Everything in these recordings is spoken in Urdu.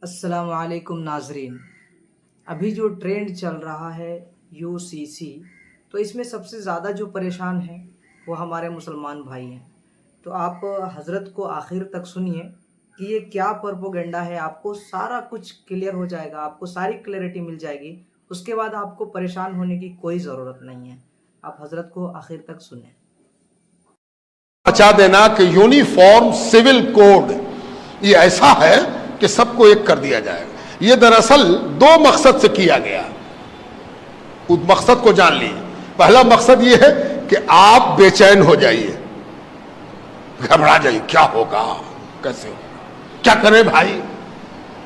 السلام علیکم ناظرین. ابھی جو ٹرینڈ چل رہا ہے UCC، تو اس میں سب سے زیادہ جو پریشان ہیں وہ ہمارے مسلمان بھائی ہیں. تو آپ حضرت کو آخر تک سنیے کہ یہ کیا پروپیگنڈا ہے. آپ کو سارا کچھ کلیئر ہو جائے گا، آپ کو ساری کلیئرٹی مل جائے گی. اس کے بعد آپ کو پریشان ہونے کی کوئی ضرورت نہیں ہے. آپ حضرت کو آخر تک سنیں. بچا دینا کہ یونیفارم سول کوڈ یہ ایسا ہے کہ سب کو ایک کر دیا جائے گا. یہ دراصل دو مقصد سے کیا گیا. اس مقصد کو جان لیجیے. پہلا مقصد یہ ہے کہ آپ بے چین ہو جائیے، گھبرا جائیے، کیا ہوگا، کیسے ہوگا، کیا کریں بھائی،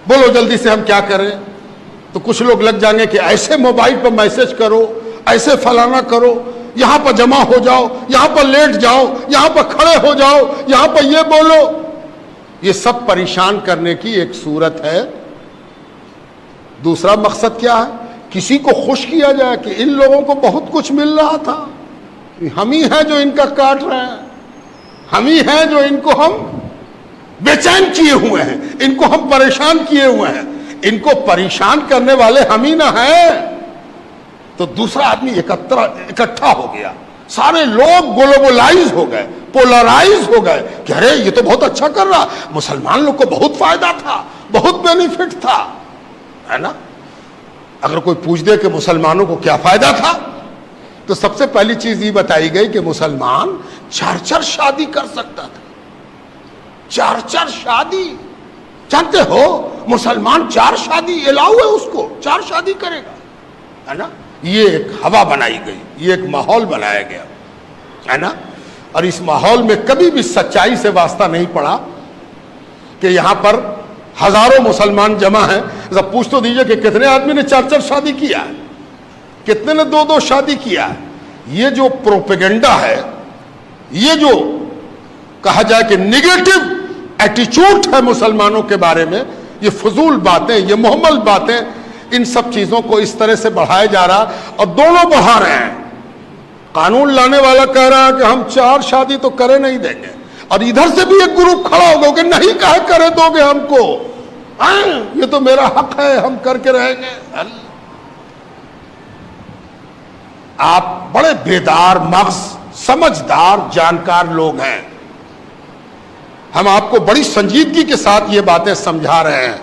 بولو جلدی سے ہم کیا کریں. تو کچھ لوگ لگ جائیں گے کہ ایسے موبائل پر میسج کرو، ایسے فلانا کرو، یہاں پر جمع ہو جاؤ، یہاں پر لیٹ جاؤ، یہاں پر کھڑے ہو جاؤ، یہاں پر یہ بولو. یہ سب پریشان کرنے کی ایک صورت ہے. دوسرا مقصد کیا ہے؟ کسی کو خوش کیا جائے کہ ان لوگوں کو بہت کچھ مل رہا تھا، ہم ہی ہیں جو ان کا کاٹ رہے ہیں، ہم ہی ہیں جو ان کو ہم بے چین کیے ہوئے ہیں، ان کو ہم پریشان کیے ہوئے ہیں، ان کو پریشان کرنے والے ہم ہی نہ ہیں. تو دوسرا آدمی اکٹھا ہو گیا. سارے لوگ گلوبلائز ہو گئے، پولرائز ہو گئے کہ ارے یہ تو بہت اچھا کر رہا، مسلمان لوگ کو بہت فائدہ تھا، بہت بینیفٹ تھا، ہے نا. اگر کوئی پوچھ دے کہ مسلمانوں کو کیا فائدہ تھا، تو سب سے پہلی چیز یہ بتائی گئی کہ مسلمان 4 شادی کر سکتا تھا. 4 شادی، جانتے ہو مسلمان 4 شادی الاؤ ہے، اس کو 4 شادی کرے گا، ہے نا. یہ ایک ہوا بنائی گئی، یہ ایک ماحول بنایا گیا، ہے نا. اور اس ماحول میں کبھی بھی سچائی سے واسطہ نہیں پڑا کہ یہاں پر ہزاروں مسلمان جمع ہیں، ذرا پوچھ تو دیجئے کہ کتنے آدمی نے 4 شادی کیا ہے، کتنے نے 2 شادی کیا ہے. یہ جو پروپیگنڈا ہے، یہ جو کہا جائے کہ نیگیٹو ایٹیچیوڈ ہے مسلمانوں کے بارے میں، یہ فضول باتیں، یہ محمل باتیں، ان سب چیزوں کو اس طرح سے بڑھایا جا رہا، اور دونوں بڑھا رہے ہیں. قانون لانے والا کہہ رہا ہے کہ ہم 4 شادی تو کرے نہیں دیں گے، اور ادھر سے بھی ایک گروپ کھڑا ہوگا کہ نہیں کہے کرے دو گے ہم کو، یہ تو میرا حق ہے، ہم کر کے رہیں گے. آپ بڑے بیدار مغز، سمجھدار، جانکار لوگ ہیں. ہم آپ کو بڑی سنجیدگی کے ساتھ یہ باتیں سمجھا رہے ہیں.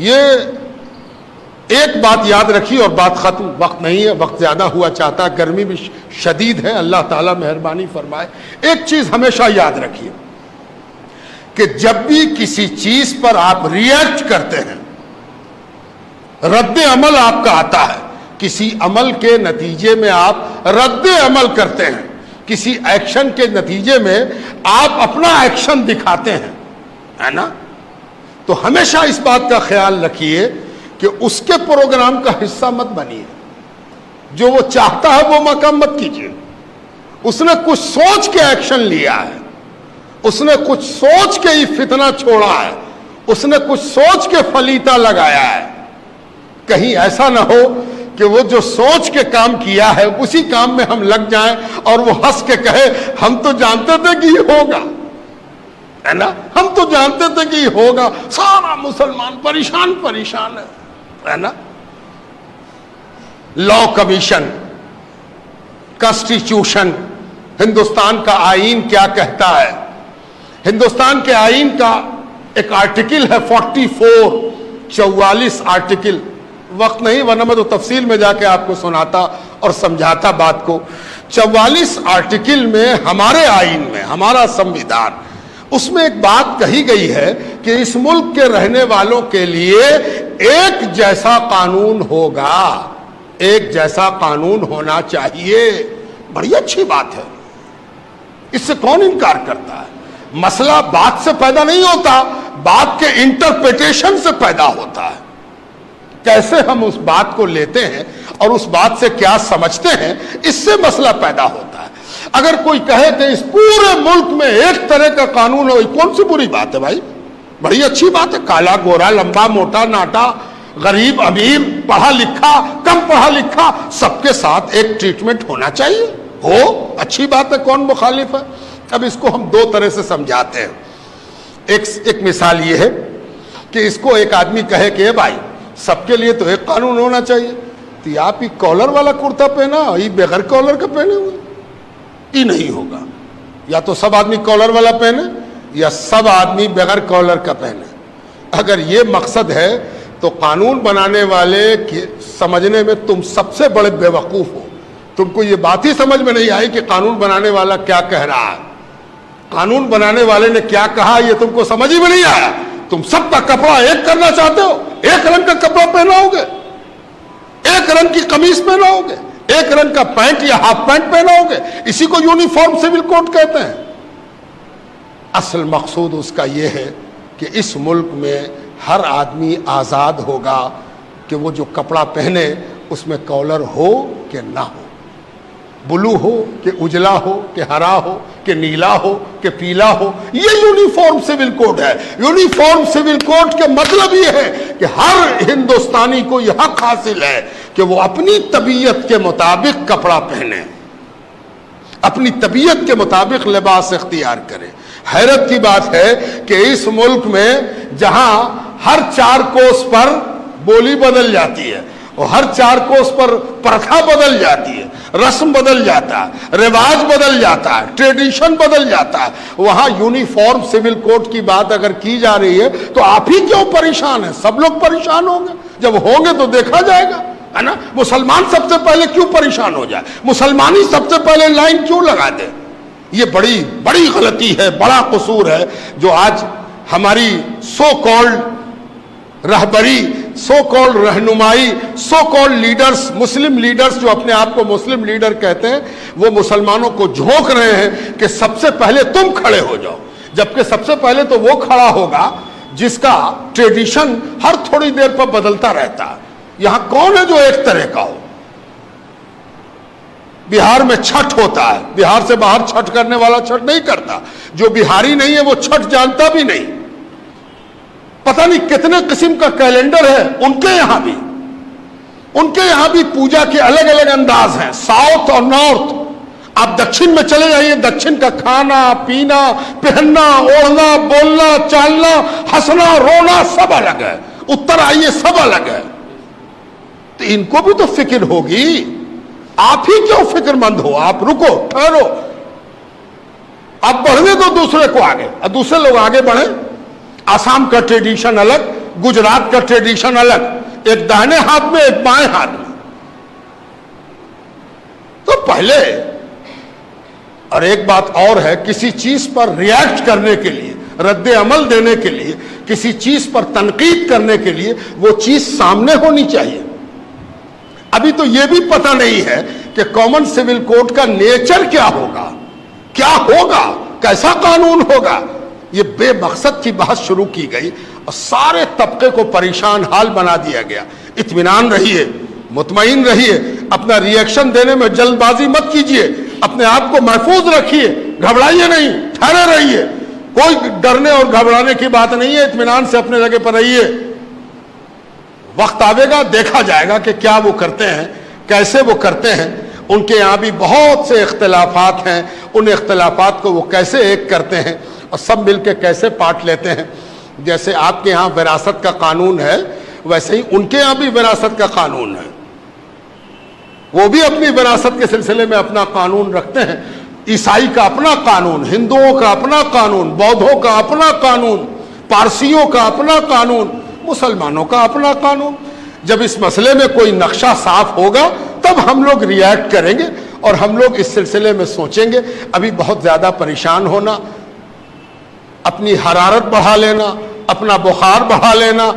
یہ ایک بات یاد رکھیے اور بات ختم. وقت نہیں ہے، وقت زیادہ ہوا چاہتا ہے، گرمی بھی شدید ہے، اللہ تعالیٰ مہربانی فرمائے. ایک چیز ہمیشہ یاد رکھیے کہ جب بھی کسی چیز پر آپ ریئیکٹ کرتے ہیں، رد عمل آپ کا آتا ہے، کسی عمل کے نتیجے میں آپ رد عمل کرتے ہیں، کسی ایکشن کے نتیجے میں آپ اپنا ایکشن دکھاتے ہیں، ہے نا. تو ہمیشہ اس بات کا خیال رکھیے کہ اس کے پروگرام کا حصہ مت بنیے. جو وہ چاہتا ہے وہ مقام مت کیجیے. اس نے کچھ سوچ کے ایکشن لیا ہے، اس نے کچھ سوچ کے ہی فتنہ چھوڑا ہے، اس نے کچھ سوچ کے فلیتا لگایا ہے. کہیں ایسا نہ ہو کہ وہ جو سوچ کے کام کیا ہے اسی کام میں ہم لگ جائیں اور وہ ہنس کے کہے ہم تو جانتے تھے کہ یہ ہوگا، ہے نا، ہم تو جانتے تھے کہ یہ ہوگا. سارا مسلمان پریشان ہے نا. لا کمیشن، کانسٹیٹیوشن، ہندوستان کا آئین کیا کہتا ہے؟ ہندوستان کے آئین کا ایک آرٹیکل ہے 44 آرٹیکل. وقت نہیں ورنہ میں تو تفصیل میں جا کے آپ کو سناتا اور سمجھاتا بات کو. 44 آرٹیکل میں ہمارے آئین میں، ہمارا سمویدھان، اس میں ایک بات کہی گئی ہے کہ اس ملک کے رہنے والوں کے لیے ایک جیسا قانون ہوگا، ایک جیسا قانون ہونا چاہیے. بڑی اچھی بات ہے، اس سے کون انکار کرتا ہے؟ مسئلہ بات سے پیدا نہیں ہوتا، بات کے انٹرپریٹیشن سے پیدا ہوتا ہے. کیسے ہم اس بات کو لیتے ہیں اور اس بات سے کیا سمجھتے ہیں، اس سے مسئلہ پیدا ہوتا ہے. اگر کوئی کہے کہ اس پورے ملک میں ایک طرح کا قانون ہو، کون سی بری بات ہے بھائی؟ بڑی اچھی بات ہے. کالا گورا، لمبا موٹا ناٹا، غریب امیر، پڑھا لکھا کم پڑھا لکھا، سب کے ساتھ ایک ٹریٹمنٹ ہونا چاہیے. ہو اچھی بات ہے، کون مخالف ہے؟ اب اس کو ہم 2 طرح سے سمجھاتے ہیں. ایک مثال یہ ہے کہ اس کو ایک آدمی کہے کہ بھائی سب کے لیے تو ایک قانون ہونا چاہیے، تو یا آپ ہی کالر والا کرتا پہنا یہ بغیر کالر کا پہنے ہوئے، یہ نہیں ہوگا. یا تو سب آدمی کالر والا پہنے یا سب آدمی بغیر کالر کا پہنے. اگر یہ مقصد ہے تو قانون بنانے والے سمجھنے میں تم سب سے بڑے بے وقوف ہو. تم کو یہ بات ہی سمجھ میں نہیں آئی کہ قانون بنانے والا کیا کہہ رہا ہے، قانون بنانے والے نے کیا کہا یہ تم کو سمجھ ہی میں نہیں آیا. تم سب کا کپڑا ایک کرنا چاہتے ہو، ایک رنگ کا کپڑا پہناؤ گے، ایک رنگ کی قمیص پہناؤ گے، ایک رنگ کا پینٹ یا ہاف پینٹ پہناؤ گے. اسی کو یونیفارم سول کوڈ کہتے ہیں. اصل مقصود اس کا یہ ہے کہ اس ملک میں ہر آدمی آزاد ہوگا کہ وہ جو کپڑا پہنے اس میں کالر ہو کہ نہ ہو، بلو ہو کہ اجلا ہو کہ ہرا ہو کہ نیلا ہو کہ پیلا ہو. یہ یونیفارم سول کوڈ ہے. یونیفارم سول کوڈ کے مطلب یہ ہے کہ ہر ہندوستانی کو یہ حق حاصل ہے کہ وہ اپنی طبیعت کے مطابق کپڑا پہنے، اپنی طبیعت کے مطابق لباس اختیار کرے. حیرت کی بات ہے کہ اس ملک میں جہاں ہر 4 کوس پر بولی بدل جاتی ہے اور ہر 4 کوس پر پرتھا بدل جاتی ہے، رسم بدل جاتا ہے، رواج بدل جاتا ہے، ٹریڈیشن بدل جاتا ہے، وہاں یونیفارم سول کوڈ کی بات اگر کی جا رہی ہے تو آپ ہی کیوں پریشان ہیں؟ سب لوگ پریشان ہوں گے. جب ہوں گے تو دیکھا جائے گا، ہے نا. مسلمان سب سے پہلے کیوں پریشان ہو جائے؟ مسلمان ہی سب سے پہلے لائن کیوں لگا دے؟ یہ بڑی بڑی غلطی ہے، بڑا قصور ہے جو آج ہماری سو کالڈ رہبری، سو کالڈ رہنمائی، so called leaders, Muslim leaders جو اپنے آپ کو مسلم لیڈر کہتے ہیں، وہ مسلمانوں کو جھونک رہے ہیں کہ سب سے پہلے تم کھڑے ہو جاؤ. جبکہ سب سے پہلے تو وہ کھڑا ہوگا جس کا ٹریڈیشن ہر تھوڑی دیر پر بدلتا رہتا ہے. یہاں کون ہے جو ایک طرح کا ہو؟ بہار میں چھٹ ہوتا ہے، بہار سے باہر چھٹ کرنے والا چھٹ نہیں کرتا. جو بہاری نہیں ہے وہ چھٹ جانتا بھی نہیں. پتہ نہیں کتنے قسم کا کیلنڈر ہے ان کے یہاں بھی پوجا کے الگ الگ انداز ہیں، ساؤتھ اور نارتھ. آپ دکشن میں چلے جائیے، دکشن کا کھانا پینا، پہننا، اوڑھنا، بولنا، چالنا، ہنسنا، رونا سب الگ ہے. اتر آئیے سب الگ ہے. تو ان کو بھی تو فکر ہوگی. آپ ہی کیوں فکر مند ہو؟ آپ رکو، ٹھہرو. آپ بڑھنے دو دوسرے کو آگے، اور دوسرے لوگ آگے بڑھیں. آسام کا ٹریڈیشن الگ، گجرات کا ٹریڈیشن الگ، ایک داہنے ہاتھ میں ایک بائیں ہاتھ میں. تو پہلے، اور ایک بات اور ہے، کسی چیز پر ریاکٹ کرنے کے لیے، رد عمل دینے کے لیے، کسی چیز پر تنقید کرنے کے لیے وہ چیز سامنے ہونی چاہیے. ابھی تو یہ بھی پتہ نہیں ہے کہ کامن سول کوڈ کا نیچر کیا ہوگا، کیسا قانون ہوگا. یہ بے مقصد کی بحث شروع کی گئی اور سارے طبقے کو پریشان حال بنا دیا گیا. اطمینان رہیے، مطمئن رہیے، اپنا ری ایکشن دینے میں جلد بازی مت کیجیے، اپنے آپ کو محفوظ رکھیے، گھبرائیے نہیں، ٹھہرے رہیے. کوئی ڈرنے اور گھبرانے کی بات نہیں ہے، اطمینان سے اپنے جگہ پر رہیے. وقت آئے گا، دیکھا جائے گا کہ کیا وہ کرتے ہیں، کیسے وہ کرتے ہیں. ان کے یہاں بھی بہت سے اختلافات ہیں، ان اختلافات کو وہ کیسے ایک کرتے ہیں اور سب مل کے کیسے پاٹ لیتے ہیں. جیسے آپ کے یہاں وراثت کا قانون ہے، ویسے ہی ان کے یہاں بھی وراثت کا قانون ہے. وہ بھی اپنی وراثت کے سلسلے میں اپنا قانون رکھتے ہیں. عیسائی کا اپنا قانون، ہندوؤں کا اپنا قانون، بودھوں کا اپنا قانون، پارسیوں کا اپنا قانون، مسلمانوں کا اپنا قانون. جب اس مسئلے میں کوئی نقشہ صاف ہوگا تب ہم لوگ ریئیکٹ کریں گے اور ہم لوگ اس سلسلے میں سوچیں گے. ابھی بہت زیادہ پریشان ہونا، اپنی حرارت بڑھا لینا، اپنا بخار بڑھا لینا،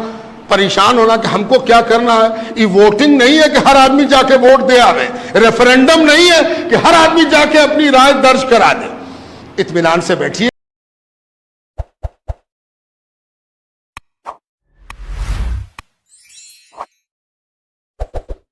پریشان ہونا کہ ہم کو کیا کرنا ہے. یہ ووٹنگ نہیں ہے کہ ہر آدمی جا کے ووٹ دے آوے، ریفرینڈم نہیں ہے کہ ہر آدمی جا کے اپنی رائے درج کرا دے. اطمینان سے بیٹھیے.